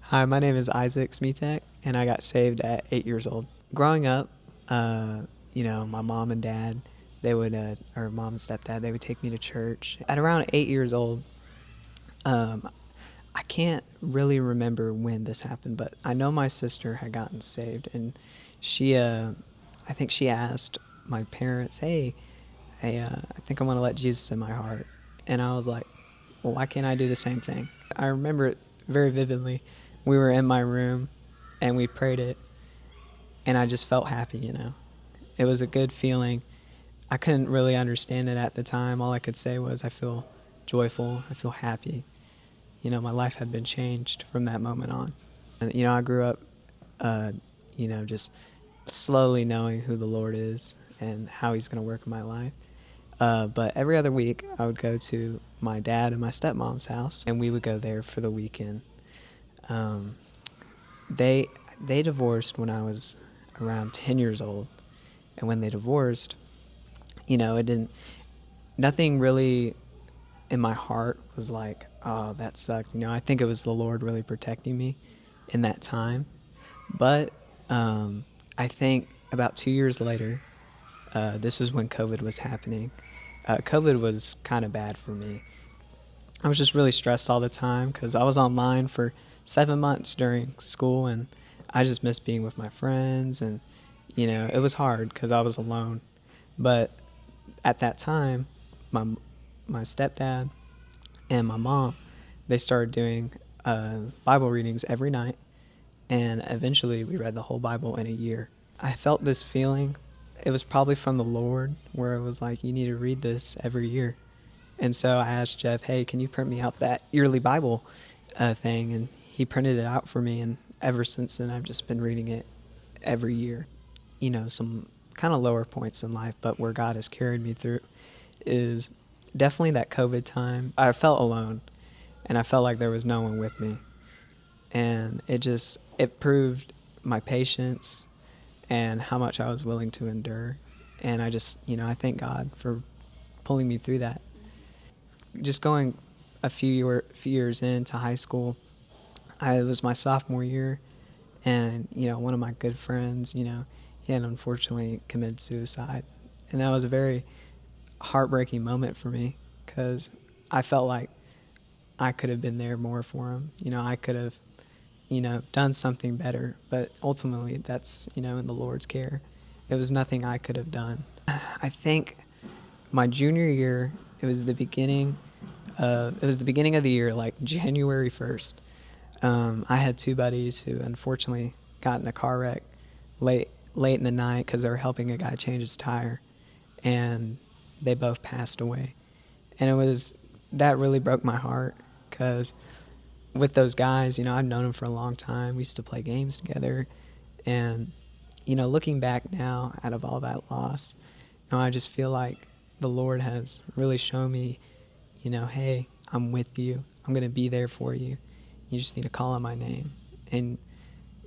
Hi, my name is Isaac Smitek, and I got saved at 8 years old. Growing up, my mom and dad, or mom and stepdad, they would take me to church. At around 8 years old, um, I can't really remember when this happened, but I know my sister had gotten saved, and I think she asked my parents, I think I want to let Jesus in my heart. And I was like, well, why can't I do the same thing? I remember it very vividly. We were in my room and we prayed it, and I just felt happy. It was a good feeling. I couldn't really understand it at the time. All I could say was, I feel joyful, I feel happy. My life had been changed from that moment on. And, I grew up, just slowly knowing who the Lord is and how He's going to work in my life. But every other week, I would go to my dad and my stepmom's house, and we would go there for the weekend. Um, they they divorced when I was around 10 years old, and when they divorced, it didn't. Nothing really in my heart was like, oh, that sucked. I think it was the Lord really protecting me in that time. But I think about 2 years later, this was when COVID was happening. COVID was kind of bad for me. I was just really stressed all the time because I was online for 7 months during school, and I just missed being with my friends. And, it was hard because I was alone. But at that time, my, my stepdad and my mom, they started doing Bible readings every night. And eventually we read the whole Bible in a year. I felt this feeling. It was probably from the Lord, where it was like, you need to read this every year. And so I asked Jeff, hey, can you print me out that yearly Bible thing? And he printed it out for me. And ever since then, I've just been reading it every year. Some kind of lower points in life, but where God has carried me through is definitely that COVID time. I felt alone, and I felt like there was no one with me. And it proved my patience and how much I was willing to endure. And I thank God for pulling me through that. Just going a few years into high school, it was my sophomore year, and one of my good friends, he had unfortunately committed suicide, and that was a very heartbreaking moment for me because I felt like I could have been there more for him. I could have, done something better, but ultimately that's in the Lord's care. It was nothing I could have done. I think my junior year, it was the beginning of the year, like January 1st. I had two buddies who unfortunately got in a car wreck late in the night because they were helping a guy change his tire, and they both passed away. And that really broke my heart because with those guys, I've known them for a long time. We used to play games together, and looking back now, out of all that loss, I just feel like the Lord has really shown me, hey, I'm with you. I'm going to be there for you. You just need to call on my name. And,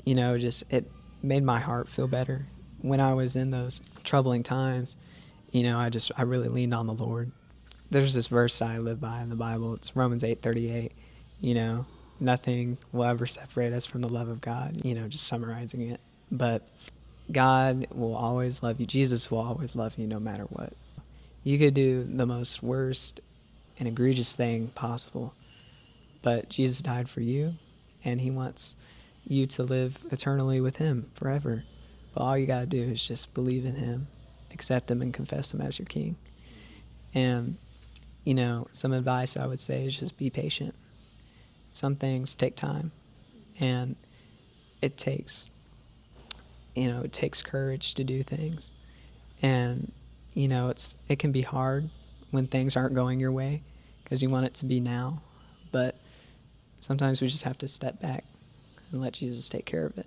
it made my heart feel better. When I was in those troubling times, I really leaned on the Lord. There's this verse I live by in the Bible. It's Romans 8:38. Nothing will ever separate us from the love of God, just summarizing it. But God will always love you. Jesus will always love you no matter what. You could do the most worst and egregious thing possible, but Jesus died for you, and He wants you to live eternally with Him forever. But all you got to do is just believe in Him, accept Him, and confess Him as your King. And, some advice I would say is just be patient. Some things take time, and it takes courage to do things. And, it can be hard when things aren't going your way because you want it to be now. But sometimes we just have to step back and let Jesus take care of it.